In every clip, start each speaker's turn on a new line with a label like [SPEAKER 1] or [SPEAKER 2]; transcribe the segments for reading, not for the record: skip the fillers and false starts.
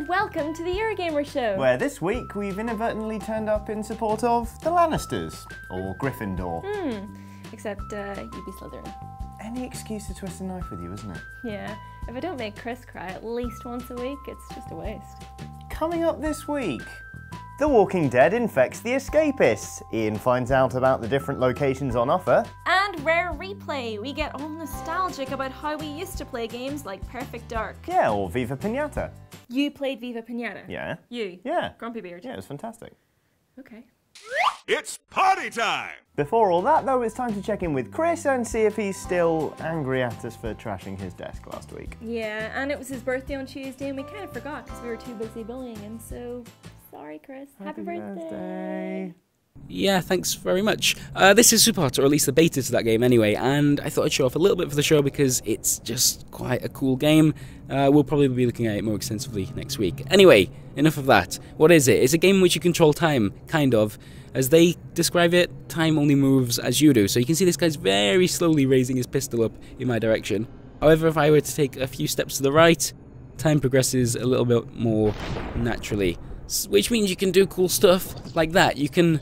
[SPEAKER 1] and welcome to the Eurogamer show.
[SPEAKER 2] Where this week we've inadvertently turned up in support of the Lannisters, or Gryffindor.
[SPEAKER 1] Except you be Slytherin.
[SPEAKER 2] Any excuse to twist a knife with you, isn't it?
[SPEAKER 1] Yeah, if I don't make Chris cry at least once a week, it's just a waste.
[SPEAKER 2] Coming up this week, The Walking Dead infects the Escapists. Ian finds out about the different locations on offer.
[SPEAKER 1] And Rare Replay, we get all nostalgic about how we used to play games like Perfect Dark.
[SPEAKER 2] Yeah, or Viva Pinata.
[SPEAKER 1] You played Viva Pinata?
[SPEAKER 2] Yeah.
[SPEAKER 1] You?
[SPEAKER 2] Yeah.
[SPEAKER 1] Grumpy Beard?
[SPEAKER 2] Yeah, it was fantastic.
[SPEAKER 1] Okay.
[SPEAKER 3] It's party time!
[SPEAKER 2] Before all that, though, it's time to check in with Chris and see if he's still angry at us for trashing his desk last week.
[SPEAKER 1] Yeah, and it was his birthday on Tuesday and we kind of forgot because we were too busy bullying him, so sorry, Chris. Happy birthday.
[SPEAKER 4] Yeah, thanks very much. This is Superhot, or at least the beta to that game anyway, and I thought I'd show off a little bit for the show because it's just quite a cool game. We'll probably be looking at it more extensively next week. Anyway, enough of that. What is it? It's a game in which you control time, kind of. As they describe it, time only moves as you do, so you can see this guy's very slowly raising his pistol up in my direction. However, if I were to take a few steps to the right, time progresses a little bit more naturally. Which means you can do cool stuff like that. You can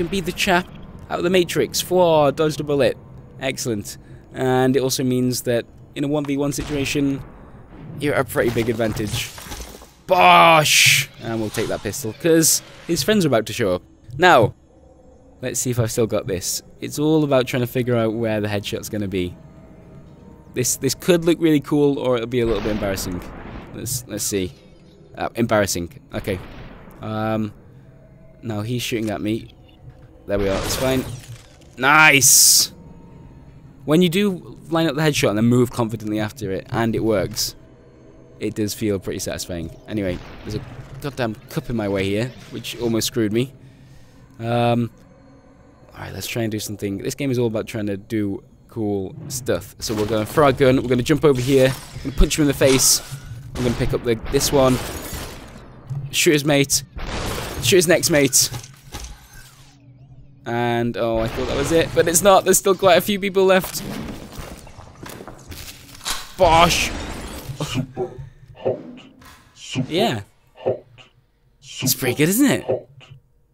[SPEAKER 4] be the chap out of the Matrix. Whoa, dodged a bullet. Excellent. And it also means that in a 1v1 situation, you're at a pretty big advantage. Bosh! And we'll take that pistol, because his friends are about to show up. Now, let's see if I've still got this. It's all about trying to figure out where the headshot's going to be. This could look really cool, or it'll be a little bit embarrassing. Let's see. Embarrassing. Okay. Now he's shooting at me. There we are. It's fine. Nice! When you do line up the headshot and then move confidently after it, and it works, it does feel pretty satisfying. Anyway, there's a goddamn cup in my way here, which almost screwed me. Alright, let's try and do something. This game is all about trying to do cool stuff. So we're going to throw our gun, we're going to jump over here, we're going to punch him in the face, we're going to pick up this one, shoot his mate, shoot his next mate, and oh, I thought that was it, but it's not. There's still quite a few people left. Bosh! Yeah. It's pretty good, isn't it?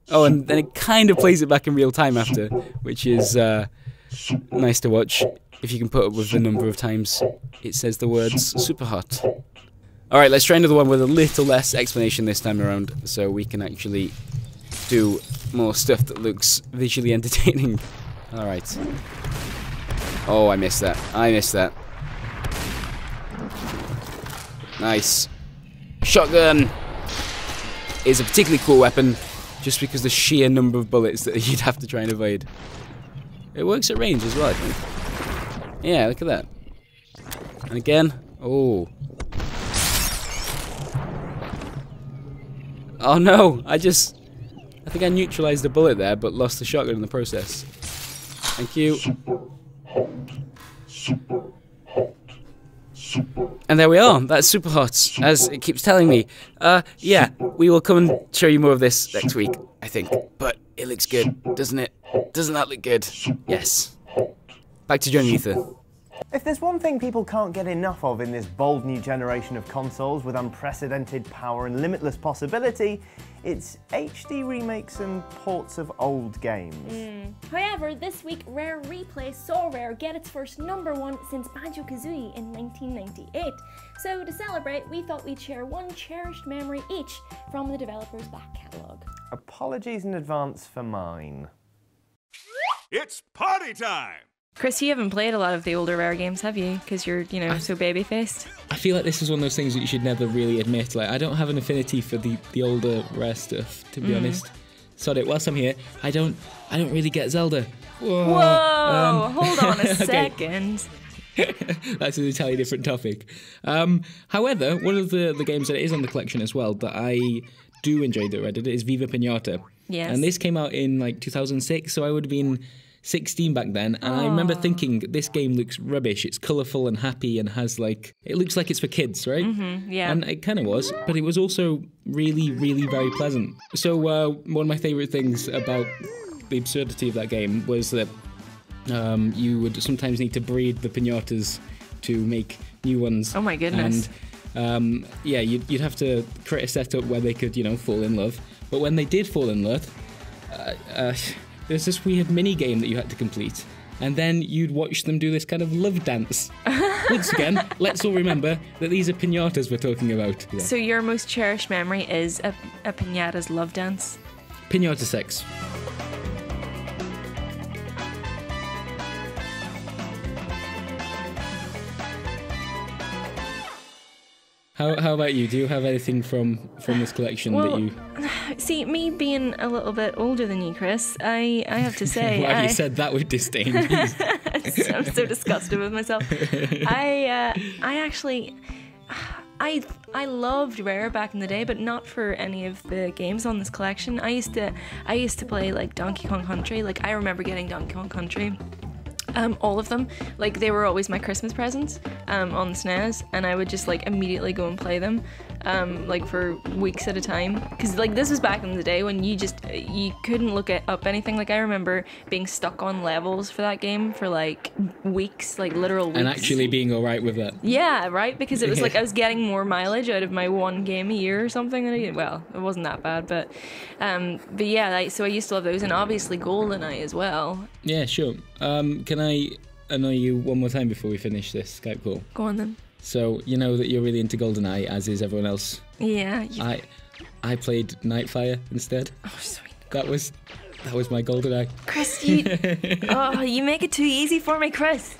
[SPEAKER 4] Oh, and then it kind of plays it back in real time after, which is nice to watch. If you can put up with the number of times it says the words Superhot. Alright, let's try another one with a little less explanation this time around, so we can actually do more stuff that looks visually entertaining. Alright. Oh, I missed that. I missed that. Nice. Shotgun is a particularly cool weapon, just because the sheer number of bullets that you'd have to try and avoid. It works at range as well, I think. Yeah, look at that. And again. Oh. Oh no, I think I neutralized the bullet there, but lost the shotgun in the process. Thank you. And there we are, that's Superhot, as it keeps telling me. Yeah, we will come and show you more of this next week, I think. But it looks good, doesn't it? Doesn't that look good? Yes. Back to John Ether.
[SPEAKER 2] If there's one thing people can't get enough of in this bold new generation of consoles with unprecedented power and limitless possibility, it's HD remakes and ports of old games.
[SPEAKER 1] However, this week Rare Replay saw Rare get its first #1 since Banjo-Kazooie in 1998. So to celebrate, we thought we'd share one cherished memory each from the developer's back catalogue.
[SPEAKER 2] Apologies in advance for mine.
[SPEAKER 3] It's party time!
[SPEAKER 1] Chris, you haven't played a lot of the older Rare games, have you? Because you're, so baby-faced.
[SPEAKER 5] I feel like this is one of those things that you should never really admit. Like, I don't have an affinity for the older Rare stuff, to be honest. Sod it, whilst I'm here, I don't really get Zelda.
[SPEAKER 1] Whoa! Hold on a second.
[SPEAKER 5] That's an entirely different topic. However, one of the games that is on the collection as well that I do enjoy that Red did is Viva Pinata.
[SPEAKER 1] Yes.
[SPEAKER 5] And this came out in like 2006, so I would have been 16 back then, and I remember thinking, this game looks rubbish. It's colourful and happy and has like, it looks like it's for kids, right?
[SPEAKER 1] Yeah.
[SPEAKER 5] And it kind of was, but it was also really, really very pleasant. So one of my favourite things about the absurdity of that game was that you would sometimes need to breed the pinatas to make new ones.
[SPEAKER 1] Oh my goodness.
[SPEAKER 5] yeah, you'd have to create a setup where they could, fall in love. But when they did fall in love, there's this weird mini game that you had to complete, and then you'd watch them do this kind of love dance. Once again, let's all remember that these are piñatas we're talking about. Yeah.
[SPEAKER 1] So your most cherished memory is a piñata's love dance?
[SPEAKER 5] Piñata sex. How about you? Do you have anything from this collection that you...
[SPEAKER 1] See, me being a little bit older than you, Chris, I have to say...
[SPEAKER 5] Why have you said that with disdain?
[SPEAKER 1] I'm so disgusted with myself. I actually... I loved Rare back in the day, but not for any of the games on this collection. I used to play like Donkey Kong Country. Like, I remember getting Donkey Kong Country. All of them, like, they were always my Christmas presents on the SNES, and I would just like immediately go and play them like for weeks at a time, because like this was back in the day when you couldn't look up anything. Like, I remember being stuck on levels for that game for like weeks, like literal weeks,
[SPEAKER 5] and actually being alright with that.
[SPEAKER 1] Yeah, right, because it was like I was getting more mileage out of my one game a year or something. Well, it wasn't that bad, but yeah, so I used to love those, and obviously GoldenEye as well.
[SPEAKER 5] Yeah, sure. Can I annoy you one more time before we finish this Skype call?
[SPEAKER 1] Go on then.
[SPEAKER 5] So, you know that you're really into GoldenEye, as is everyone else.
[SPEAKER 1] Yeah.
[SPEAKER 5] I played Nightfire instead.
[SPEAKER 1] Oh, sweet.
[SPEAKER 5] That was my GoldenEye.
[SPEAKER 1] Chris, you make it too easy for me, Chris.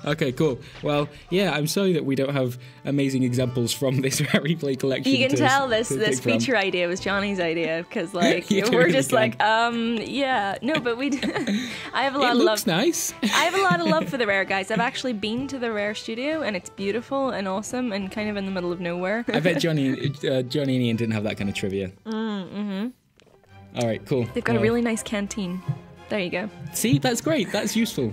[SPEAKER 5] Okay, cool. Well, yeah, I'm sorry that we don't have amazing examples from this Rare Replay collection.
[SPEAKER 1] You can tell this feature idea was Johnny's idea, because like we're
[SPEAKER 5] really
[SPEAKER 1] just like yeah, no, but we I have a lot of love.
[SPEAKER 5] It looks nice.
[SPEAKER 1] I have a lot of love for the Rare guys. I've actually been to the Rare studio, and it's beautiful and awesome and kind of in the middle of nowhere.
[SPEAKER 5] I bet Johnny and Ian didn't have that kind of trivia. Mm-hmm. All right, cool.
[SPEAKER 1] They've got a really nice canteen. There you go.
[SPEAKER 5] See, that's great. That's useful.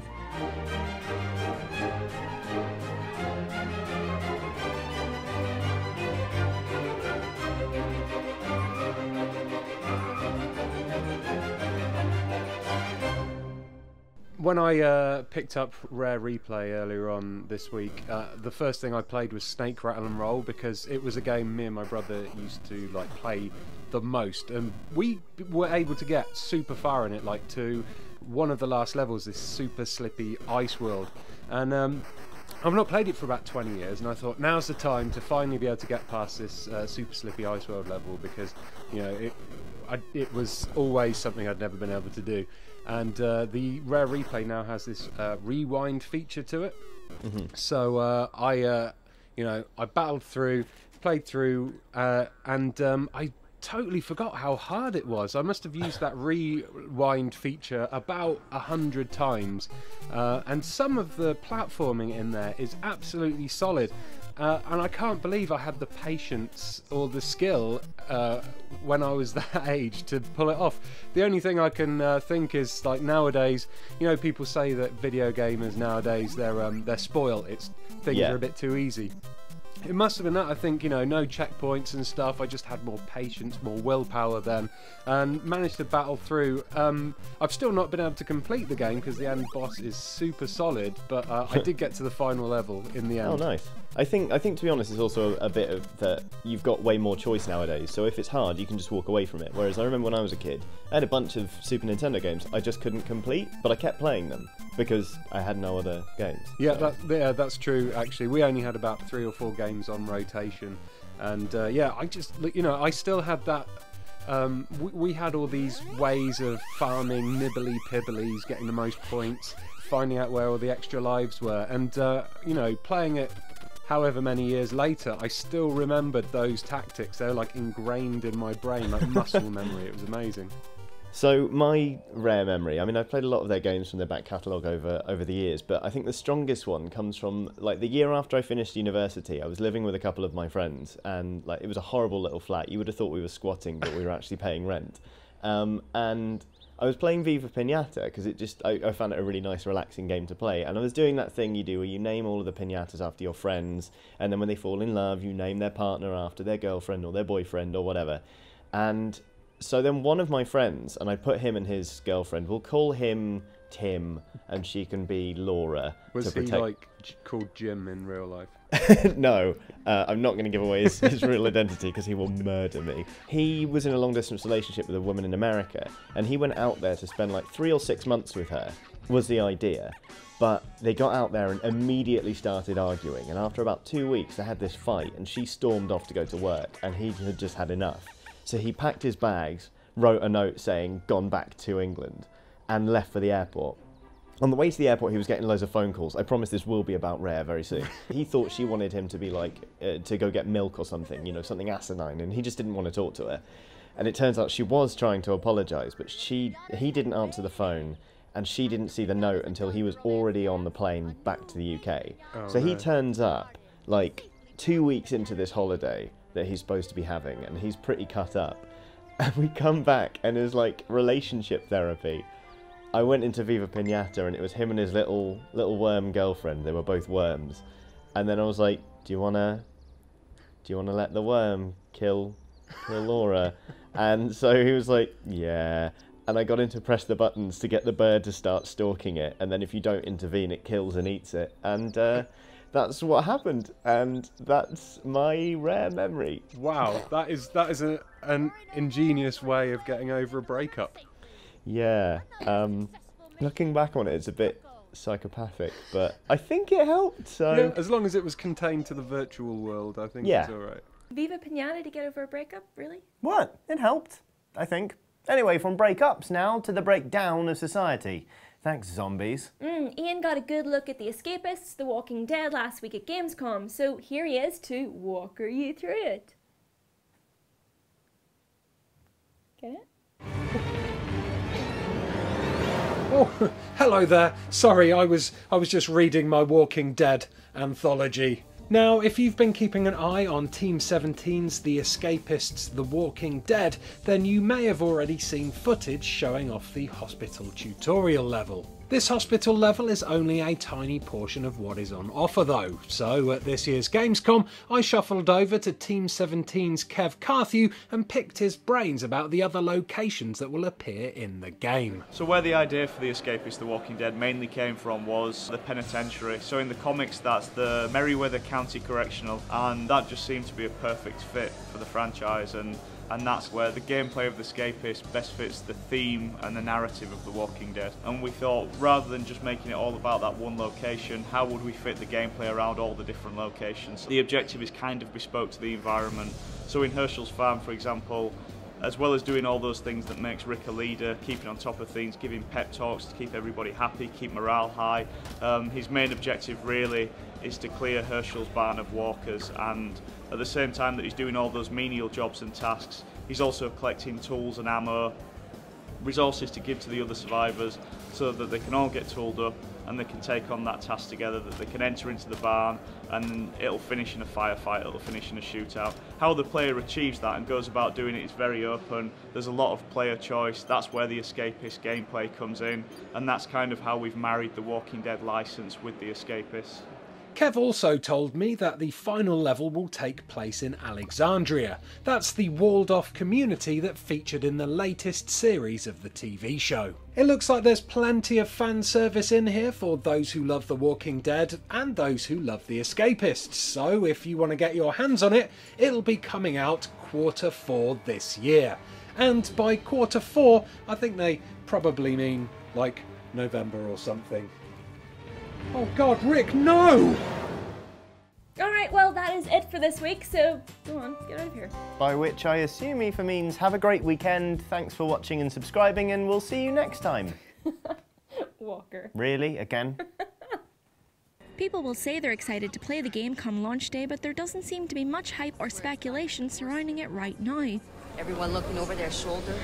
[SPEAKER 6] When I picked up Rare Replay earlier on this week, the first thing I played was Snake Rattle and Roll, because it was a game me and my brother used to like play the most, and we were able to get super far in it, like to one of the last levels, this super slippy ice world, and I've not played it for about 20 years, and I thought now's the time to finally be able to get past this super slippy ice world level, because it was always something I'd never been able to do. And the Rare Replay now has this rewind feature to it. Mm-hmm. So I battled through, played through, and I totally forgot how hard it was. I must have used that rewind feature about 100 times. And some of the platforming in there is absolutely solid. And I can't believe I had the patience or the skill when I was that age to pull it off. The only thing I can think is, like, nowadays, people say that video gamers nowadays, they're spoiled. Things are a bit too easy. It must have been that. I think, no checkpoints and stuff. I just had more patience, more willpower then, and managed to battle through. I've still not been able to complete the game because the end boss is super solid, but I did get to the final level in the end.
[SPEAKER 2] Oh, nice. I think to be honest, it's also a bit of that you've got way more choice nowadays. So if it's hard, you can just walk away from it. Whereas I remember when I was a kid, I had a bunch of Super Nintendo games I just couldn't complete, but I kept playing them because I had no other games.
[SPEAKER 6] Yeah, that's true. Actually, we only had about 3 or 4 games on rotation, and I just, I still had that. We had all these ways of farming nibbly pibblies, getting the most points, finding out where all the extra lives were, and playing it however many years later, I still remembered those tactics. They're like ingrained in my brain, like muscle memory. It was amazing.
[SPEAKER 2] So my Rare memory, I mean, I've played a lot of their games from their back catalogue over the years, but I think the strongest one comes from, like, the year after I finished university. I was living with a couple of my friends, and like, it was a horrible little flat. You would have thought we were squatting, but we were actually paying rent. And I was playing Viva Pinata because I found it a really nice, relaxing game to play. And I was doing that thing you do where you name all of the pinatas after your friends, and then when they fall in love, you name their partner after their girlfriend or their boyfriend or whatever. And so then one of my friends, and I put him and his girlfriend, we'll call him Tim, and she can be Laura.
[SPEAKER 6] Was
[SPEAKER 2] to
[SPEAKER 6] he
[SPEAKER 2] protect...
[SPEAKER 6] like called Jim in real life?
[SPEAKER 2] No, I'm not going to give away his real identity because he will murder me. He was in a long-distance relationship with a woman in America, and he went out there to spend like 3 or 6 months with her, was the idea. But they got out there and immediately started arguing, and after about 2 weeks they had this fight, and she stormed off to go to work, and he had just had enough. So he packed his bags, wrote a note saying, "Gone back to England," and left for the airport. On the way to the airport, he was getting loads of phone calls. I promise this will be about Rare very soon. He thought she wanted him to be like, to go get milk or something, you know, something asinine, and he just didn't want to talk to her. And it turns out she was trying to apologise, but he didn't answer the phone, and she didn't see the note until he was already on the plane back to the UK. Oh, so he turns up, like, 2 weeks into this holiday that he's supposed to be having, and he's pretty cut up. And we come back, and there's, like, relationship therapy. I went into Viva Pinata, and it was him and his little worm girlfriend. They were both worms. And then I was like, do you wanna let the worm kill Laura? And so he was like, yeah. And I got him to press the buttons to get the bird to start stalking it. And then if you don't intervene, it kills and eats it. And that's what happened. And that's my Rare memory.
[SPEAKER 6] Wow, that is an ingenious way of getting over a breakup.
[SPEAKER 2] Yeah, looking back on it, it's a bit psychopathic, but I think it helped, so...
[SPEAKER 6] Yeah, as long as it was contained to the virtual world, I think it's alright.
[SPEAKER 1] Viva Pinata to get over a breakup, really?
[SPEAKER 2] What? It helped, I think. Anyway, from breakups now to the breakdown of society. Thanks, zombies.
[SPEAKER 1] Ian got a good look at the Escapists, The Walking Dead last week at Gamescom, so here he is to walk you through it. Get it?
[SPEAKER 6] Oh, hello there. Sorry, I was just reading my Walking Dead anthology. Now, if you've been keeping an eye on Team 17's The Escapists The Walking Dead, then you may have already seen footage showing off the hospital tutorial level. This hospital level is only a tiny portion of what is on offer though, so at this year's Gamescom I shuffled over to Team 17's Kev Carthew and picked his brains about the other locations that will appear in the game.
[SPEAKER 7] So where the idea for the Escapists The Walking Dead mainly came from was the penitentiary. So in the comics that's the Merriweather County Correctional, and that just seemed to be a perfect fit for the franchise, and that's where the gameplay of the Escapists best fits the theme and the narrative of The Walking Dead. And we thought, rather than just making it all about that one location, how would we fit the gameplay around all the different locations? The objective is kind of bespoke to the environment. So in Herschel's farm, for example, as well as doing all those things that makes Rick a leader, keeping on top of things, giving pep talks to keep everybody happy, keep morale high, his main objective really is to clear Herschel's barn of walkers, and at the same time that he's doing all those menial jobs and tasks, he's also collecting tools and ammo, resources to give to the other survivors so that they can all get tooled up and they can take on that task together, that they can enter into the barn and it'll finish in a firefight, it'll finish in a shootout. How the player achieves that and goes about doing it is very open. There's a lot of player choice. That's where the Escapist gameplay comes in, and that's kind of how we've married the Walking Dead license with the Escapists.
[SPEAKER 6] Kev also told me that the final level will take place in Alexandria. That's the walled-off community that featured in the latest series of the TV show. It looks like there's plenty of fan service in here for those who love The Walking Dead and those who love The Escapists, so if you want to get your hands on it, it'll be coming out Q4 this year. And by Q4, I think they probably mean like November or something. Oh God, Rick, no!
[SPEAKER 1] Alright, well that is it for this week, so go on, get out of here.
[SPEAKER 2] By which I assume Aoife means have a great weekend, thanks for watching and subscribing, and we'll see you next time.
[SPEAKER 1] Walker.
[SPEAKER 2] Really? Again?
[SPEAKER 1] People will say they're excited to play the game come launch day, but there doesn't seem to be much hype or speculation surrounding it right now.
[SPEAKER 8] Everyone looking over their shoulder,